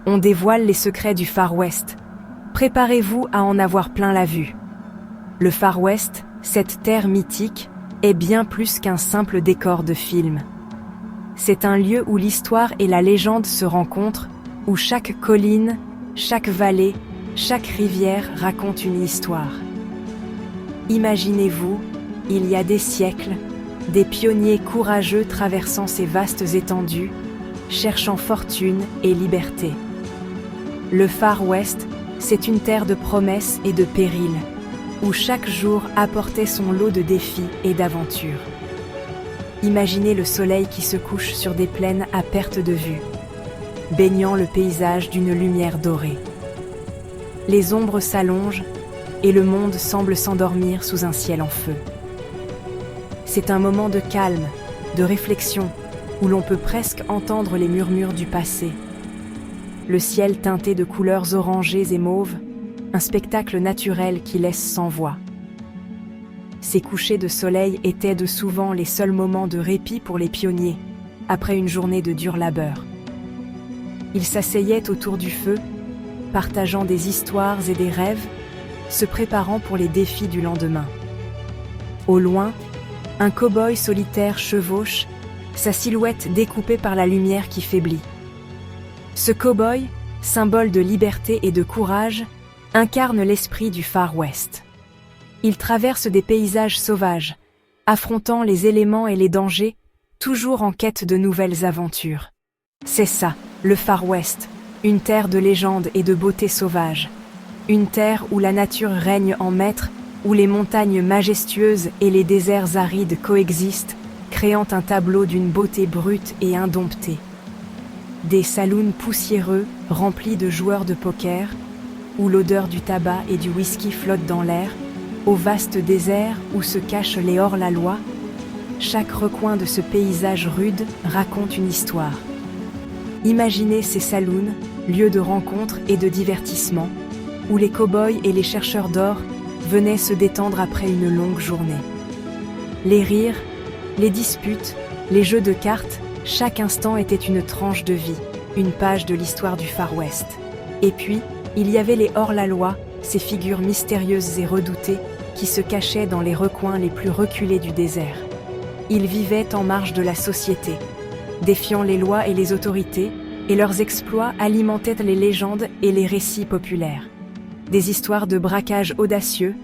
on dévoile les secrets du Far West. Préparez-vous à en avoir plein la vue. Le Far West, cette terre mythique, est bien plus qu'un simple décor de film. C'est un lieu où l'histoire et la légende se rencontrent, où chaque colline, chaque vallée, chaque rivière raconte une histoire. Imaginez-vous, il y a des siècles, des pionniers courageux traversant ces vastes étendues, cherchant fortune et liberté. Le Far West, c'est une terre de promesses et de périls, où chaque jour apportait son lot de défis et d'aventures. Imaginez le soleil qui se couche sur des plaines à perte de vue, baignant le paysage d'une lumière dorée. Les ombres s'allongent et le monde semble s'endormir sous un ciel en feu. C'est un moment de calme, de réflexion, où l'on peut presque entendre les murmures du passé. Le ciel teinté de couleurs orangées et mauves, un spectacle naturel qui laisse sans voix. Ces couchers de soleil étaient de souvent les seuls moments de répit pour les pionniers, après une journée de dur labeur. Ils s'asseyaient autour du feu, partageant des histoires et des rêves, se préparant pour les défis du lendemain. Au loin, un cow-boy solitaire chevauche, sa silhouette découpée par la lumière qui faiblit. Ce cow-boy, symbole de liberté et de courage, incarne l'esprit du Far West. Il traverse des paysages sauvages, affrontant les éléments et les dangers, toujours en quête de nouvelles aventures. C'est ça, le Far West, une terre de légende et de beauté sauvage. Une terre où la nature règne en maître, où les montagnes majestueuses et les déserts arides coexistent, créant un tableau d'une beauté brute et indomptée. Des saloons poussiéreux, remplis de joueurs de poker, où l'odeur du tabac et du whisky flotte dans l'air, au vaste désert où se cachent les hors-la-loi, chaque recoin de ce paysage rude raconte une histoire. Imaginez ces saloons, lieux de rencontre et de divertissement, où les cow-boys et les chercheurs d'or venaient se détendre après une longue journée. Les rires, les disputes, les jeux de cartes, chaque instant était une tranche de vie, une page de l'histoire du Far West. Et puis, il y avait les hors-la-loi, ces figures mystérieuses et redoutées qui se cachaient dans les recoins les plus reculés du désert. Ils vivaient en marge de la société, défiant les lois et les autorités, et leurs exploits alimentaient les légendes et les récits populaires. Des histoires de braquages audacieux,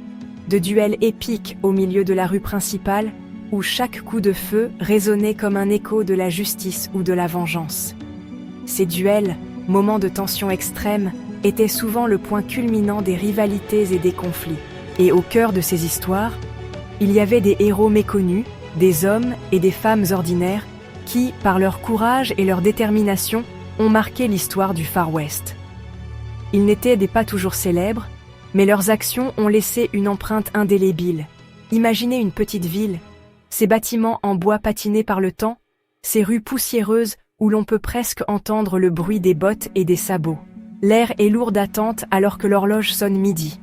de duels épiques au milieu de la rue principale, où chaque coup de feu résonnait comme un écho de la justice ou de la vengeance. Ces duels, moments de tension extrême, étaient souvent le point culminant des rivalités et des conflits. Et au cœur de ces histoires, il y avait des héros méconnus, des hommes et des femmes ordinaires qui, par leur courage et leur détermination, ont marqué l'histoire du Far West. Ils n'étaient pas toujours célèbres, mais leurs actions ont laissé une empreinte indélébile. Imaginez une petite ville, ces bâtiments en bois patinés par le temps, ces rues poussiéreuses où l'on peut presque entendre le bruit des bottes et des sabots. L'air est lourd d'attente alors que l'horloge sonne midi.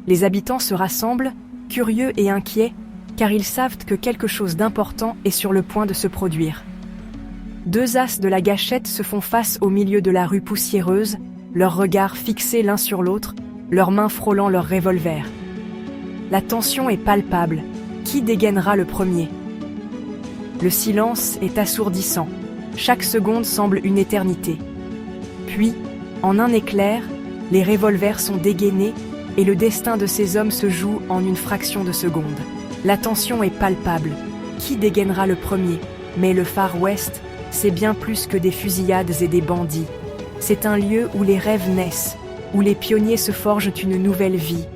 Les habitants se rassemblent, curieux et inquiets, car ils savent que quelque chose d'important est sur le point de se produire. Deux as de la gâchette se font face au milieu de la rue poussiéreuse, leurs regards fixés l'un sur l'autre, leurs mains frôlant leurs revolvers. La tension est palpable. Qui dégainera le premier? Le silence est assourdissant. Chaque seconde semble une éternité. Puis, en un éclair, les revolvers sont dégainés et le destin de ces hommes se joue en une fraction de seconde. La tension est palpable. Qui dégainera le premier? Mais le Far West, c'est bien plus que des fusillades et des bandits. C'est un lieu où les rêves naissent, où les pionniers se forgent une nouvelle vie,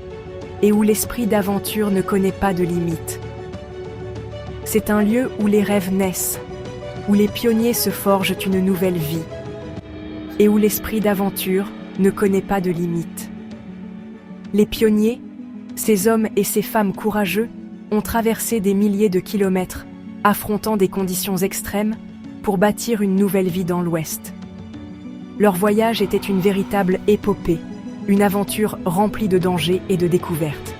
et où l'esprit d'aventure ne connaît pas de limites. C'est un lieu où les rêves naissent, où les pionniers se forgent une nouvelle vie, et où l'esprit d'aventure ne connaît pas de limites. Les pionniers, ces hommes et ces femmes courageux, ont traversé des milliers de kilomètres, affrontant des conditions extrêmes, pour bâtir une nouvelle vie dans l'Ouest. Leur voyage était une véritable épopée, une aventure remplie de dangers et de découvertes.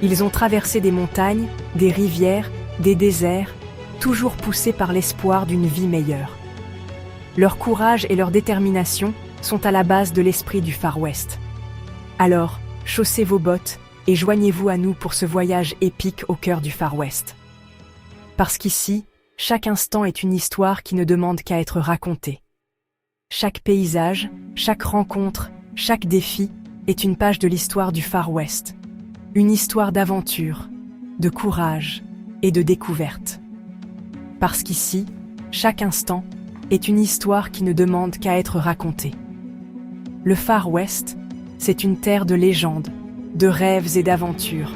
Ils ont traversé des montagnes, des rivières, des déserts, toujours poussés par l'espoir d'une vie meilleure. Leur courage et leur détermination sont à la base de l'esprit du Far West. Alors, chaussez vos bottes et joignez-vous à nous pour ce voyage épique au cœur du Far West. Parce qu'ici, chaque instant est une histoire qui ne demande qu'à être racontée. Chaque paysage, chaque rencontre, chaque défi est une page de l'histoire du Far West. Une histoire d'aventure, de courage et de découverte. Parce qu'ici, chaque instant est une histoire qui ne demande qu'à être racontée. Le Far West, c'est une terre de légendes, de rêves et d'aventures.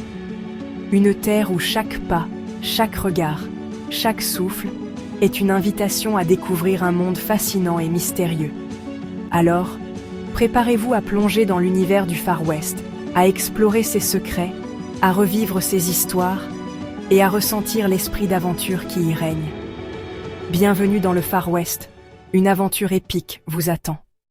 Une terre où chaque pas, chaque regard, chaque souffle est une invitation à découvrir un monde fascinant et mystérieux. Alors, préparez-vous à plonger dans l'univers du Far West, à explorer ses secrets, à revivre ses histoires et à ressentir l'esprit d'aventure qui y règne. Bienvenue dans le Far West, une aventure épique vous attend.